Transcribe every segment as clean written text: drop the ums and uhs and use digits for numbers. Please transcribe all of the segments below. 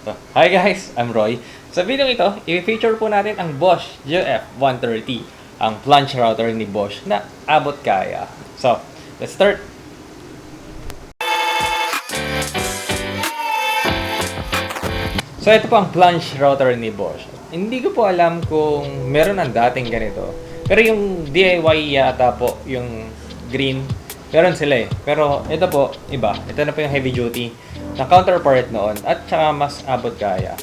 So, hi guys, I'm Roy. Sa video ito, i-feature po natin ang Bosch GF130, ang plunge router ni Bosch na abot kaya. So, let's start! So, ito po ang plunge router ni Bosch. Hindi ko po alam kung meron ng dating ganito. Pero yung DIY yata po, yung green, meron sila eh. Pero ito po, iba. Ito na po yung heavy duty na counterpart noon at saka mas abot kaya.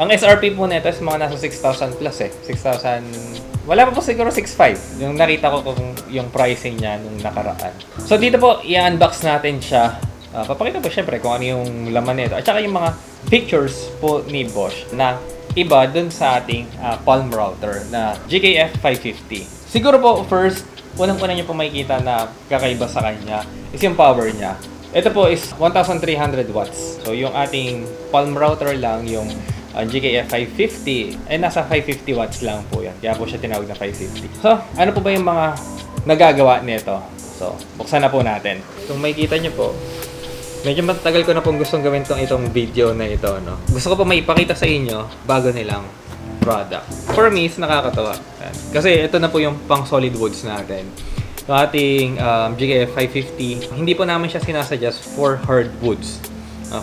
Ang SRP po nito is mga nasa 6,000 plus eh. 6,000, wala pa po siguro 6,500. Yung nakita ko kung yung pricing niya nung nakaraan. So dito po, i-unbox natin siya. Papakita po syempre kung ano yung laman nito. At saka yung mga pictures po ni Bosch na iba dun sa ating palm router na GKF 550. Siguro po first, unang-una nyo po makikita na kakaiba sa kanya is yung power niya. Ito po is 1,300 watts. So yung ating palm router lang, yung GKF 550, ay nasa 550 watts lang po yan. Kaya po siya tinawag na 550. So, ano po ba yung mga nagagawa nito? So, buksan na po natin. Kung makikita nyo po, medyo matagal ko na pong gustong gawin itong video na ito, no? Gusto ko po maipakita sa inyo bago nilang product. For me, is nakakatawa. Kasi ito na po yung pang solid woods natin. Yung ating GKF 550, hindi po namin siya sinasuggest for hardwoods.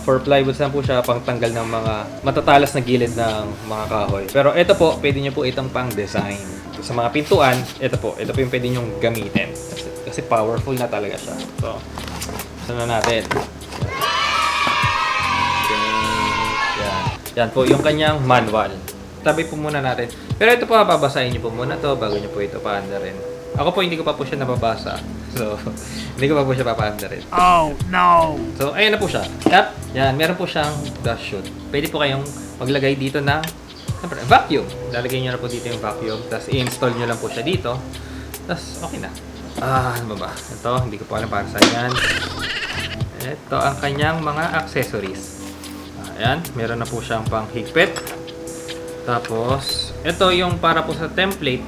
For plywoods lang po siya, pang tanggal ng mga matatalas na gilid ng mga kahoy. Pero ito po, pwede nyo po itong pang design. Sa mga pintuan, ito po yung pwede nyo gamitin. Kasi powerful na talaga siya. So, saan na natin? Yan po yung kanyang manual. Tabi po muna natin. Pero ito po, babasahin nyo po muna to bago nyo po ito paanda rin. Ako po, hindi ko pa po siya nababasa. So, hindi ko pa po siya papaanda rin. Oh, no! So, ayan na po siya. Yep. Yan, meron po siyang dust chute. Pwede po kayong maglagay dito ng vacuum. Lalagay nyo na po dito yung vacuum. Tapos, i-install nyo lang po siya dito. Tapos, okay na. Ano ba? Ito, hindi ko po alam para saan yan. Ito ang kanyang mga accessories. Ayan, meron na po siyang pang higpit. Tapos, ito yung para po sa template.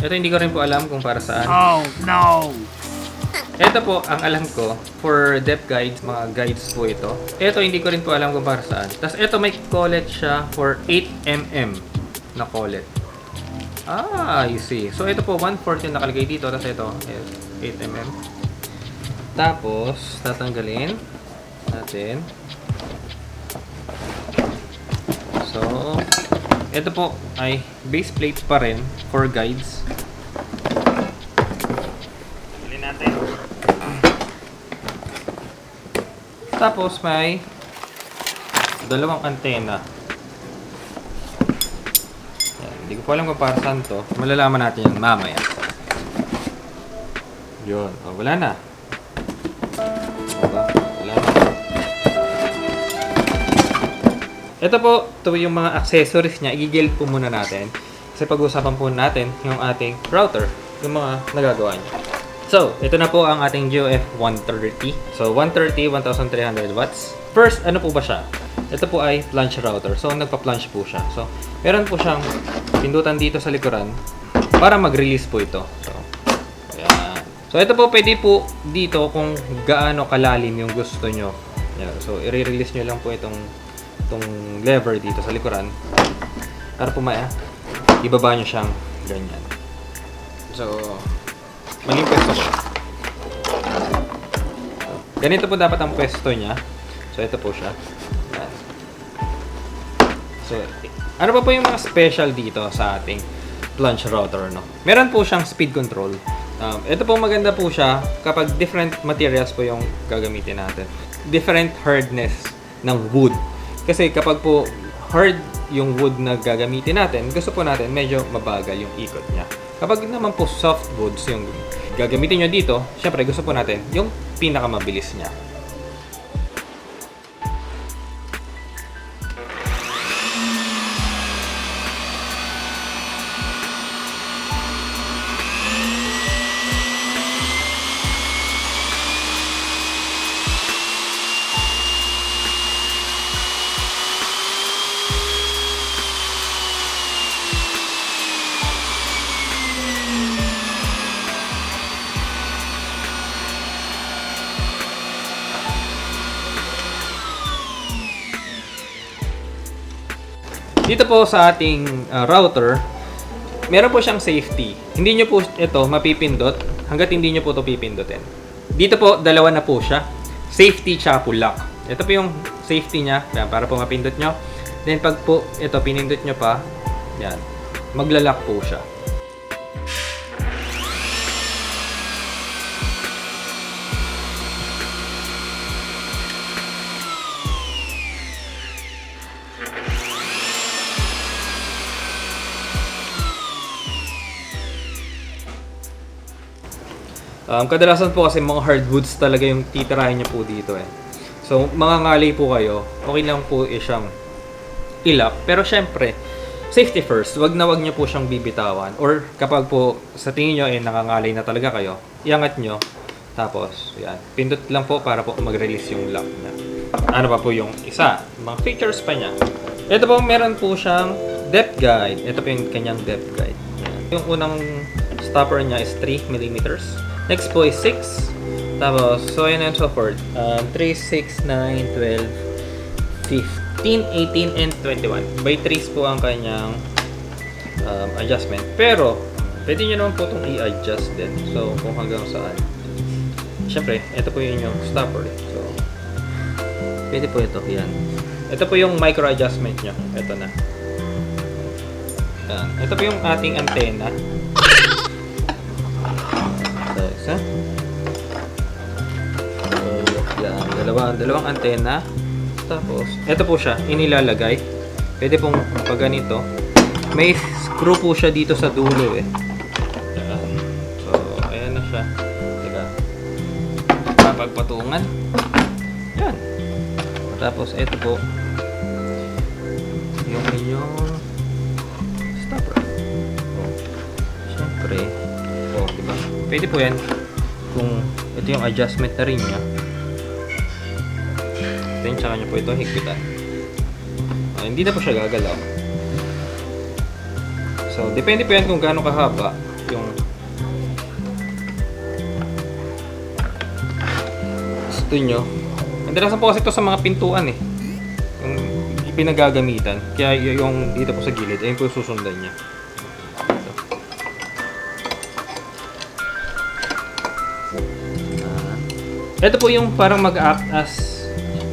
Ito hindi ko rin po alam kung para saan. Oh, no! Ito po, ang alam ko, for depth guides, mga guides po ito. Ito hindi ko rin po alam kung para saan. Tapos ito may collet siya for 8mm na collet. I see. So ito po, 1/4 yung nakalagay dito. Tapos ito, 8mm. Tapos, tatanggalin natin. So, ito po ay base plate pa rin for guides. Bilhin natin. Tapos may dalawang antena. Yan, hindi ko pa alam kung para saan to. Malalaman natin yan mamaya. Yun. Wala na. Diba? Wala na. Ito po, ito yung mga accessories niya. I-guild po muna natin. Kasi pag-usapan po natin yung ating router. Yung mga nagagawa niya. So, ito na po ang ating GF130. So, 130, 1,300 watts. First, ano po ba siya? Ito po ay plunge router. So, nagpa-plunge po siya. So, meron po siyang pindutan dito sa likuran para mag-release po ito. So, ayan. So, ito po, pwede po dito kung gaano kalalim yung gusto nyo. Ayan. So, i-release nyo lang po itong lever dito sa likuran para po ibaba nyo siyang ganyan. So, maging pwesto siya. So, ganito po dapat ang pwesto niya. So, ito po siya. Yan. So, ano pa po yung mga special dito sa ating plunge router, no? Meron po siyang speed control. Ito po maganda po siya kapag different materials po yung gagamitin natin. Different hardness ng wood. Kasi kapag po hard yung wood na gagamitin natin, gusto po natin medyo mabagal yung ikot niya. Kapag naman po soft woods yung gagamitin nyo dito, syempre gusto po natin yung pinakamabilis niya. Dito po sa ating router, meron po siyang safety. Hindi nyo po ito mapipindot hanggat hindi nyo po ito pipindutin. Dito po, dalawa na po siya. Safety tsaka po lock. Ito po yung safety niya. Yan, para po mapindot nyo. Then pag po ito pinindot nyo pa, yan, maglalak po siya. Kadalasan po kasi mga hardwoods talaga yung titirahin niyo po dito eh. So, mga ngalay po kayo, okay lang po siyang ilak. Pero syempre, safety first. Wag niyo po siyang bibitawan. Or kapag po sa tingin nyo nakangalay na talaga kayo, iangat nyo. Tapos, yan. Pindot lang po para po mag-release yung lock niya. Ano pa po yung isa? Mga features pa niya. Ito po, meron po siyang depth guide. Ito po yung kanyang depth guide. Yan. Yung unang stopper niya is 3 mm. Next po is 6. Tapos, so on and so forth. 3, 6, 9, 12, 15, 18, and 21. By 3 po ang kanyang adjustment. Pero, pwede nyo naman po itong i-adjust din. So, kung hanggang saan. Siyempre, ito po yung stopper. So, pwede po ito. Yan. Ito po yung micro adjustment nyo. Ito na. Yan. Ito po yung ating antenna. Isa. So, yan. Dalawang antena. Tapos, ito po siya. Inilalagay. Pwede pong pag ganito. May screw po siya dito sa dulo eh. Yan. So, ayan na siya. Teka. Papagpatungan. Yan. Tapos, ito po. Yung inyong stopper. Oh. Siyempre. Oh, diba? Pwede po yan. Kung ito yung adjustment na rin niya. Then, tsaka nyo po ito higpitan. Hindi na po siya gagalaw. So, depende po yan kung gaano kahaba yung gusto nyo. Kadalasan po kasi ito sa mga pintuan eh. Yung pinagagamitan. Kaya yung dito po sa gilid, ayun po yung susundan niya. Ito po yung parang mag-act as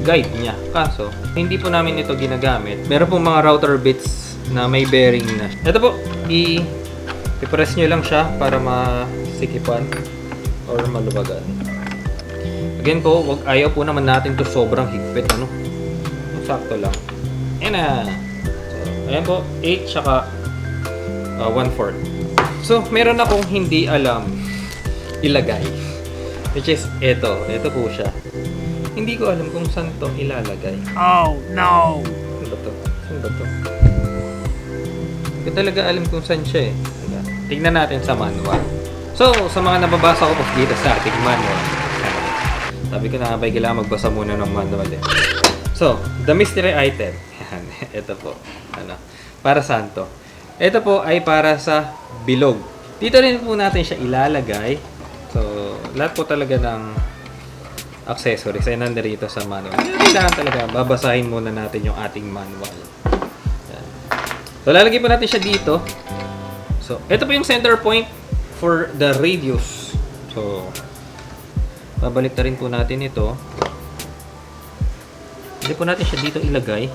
guide niya. Kaso, hindi po namin ito ginagamit. Meron po mga router bits na may bearing na. Ito po, i-press nyo lang siya para masikipan or malubagan. Again po, ayaw po naman natin to sobrang higpit. Ano? Sakto lang. Ayan na. So, ayan po, 8 tsaka 1/4. So, meron akong hindi alam ilagay. Which is, ito po siya. Hindi ko alam kung saan to ilalagay. Oh, no! Saan ba to? Saan ba to? Hindi ko talaga alam kung saan siya eh. Tignan natin sa manual. So, sa mga nababasa ko po dito sa ating manual. Sabi ko na abay kailangan magbasa muna ng manual eh. So, the mystery item. Yan, ito po. Ano? Para saan to? Ito po ay para sa bilog. Dito rin po natin siya ilalagay. So, lahat po talaga ng accessories ay nandito sa manual. Kailangan talaga, babasahin muna natin yung ating manual. Yan. So, lalagay po natin siya dito. So, ito po yung center point for the radius. So, babalik na rin po natin ito. Hindi po natin siya dito ilagay.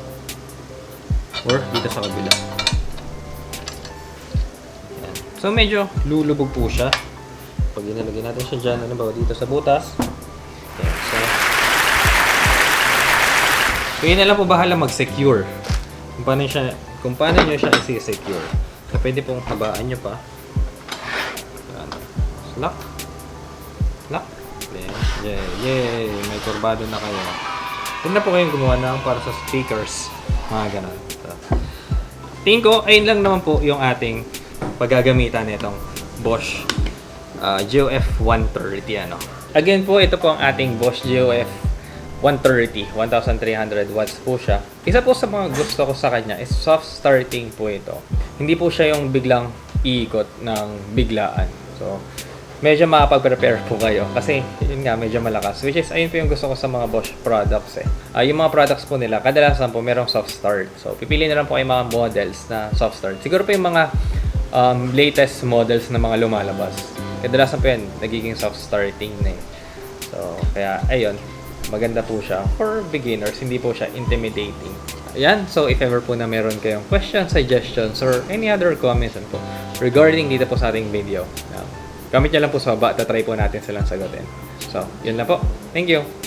Or dito sa kabila. Yan. So, medyo lulubog po siya. Pag inalagay natin siya dyan, ano ba, dito sa butas. Yan, so yun na lang po bahala mag-secure. Kung paano nyo siya i-secure. So, pwede pong habaan nyo pa. Yan. Lock. Lock. Then, yay! May kurbado na kayo. Huwag na po kayong gumawa ng para sa speakers. Mga ganun. So, tingin ko, ayun lang naman po yung ating paggagamitan nitong Bosch GOF 130 ano. Again po, ito po ang ating Bosch GOF 130, 1300 watts po siya. Isa po sa mga gusto ko sa kanya is soft starting po ito. Hindi po siya yung biglang iikot ng biglaan. So, medyo makapag-prepare po kayo. Kasi, yun nga, medyo malakas. Which is, ayun po yung gusto ko sa mga Bosch products eh. Yung mga products po nila, kadalasan po merong soft start. So, pipili na lang po kayo mga models na soft start. Siguro po yung mga latest models na mga lumalabas. Kadalasan po yan, nagiging soft starting na eh. So, kaya, ayun, maganda po siya for beginners. Hindi po siya intimidating. Ayan, so if ever po na meron kayong questions, suggestions, or any other comments po regarding dito po sa ating video, comment nyo lang po sa baba at try po natin silang sagutin. So, yun lang po. Thank you!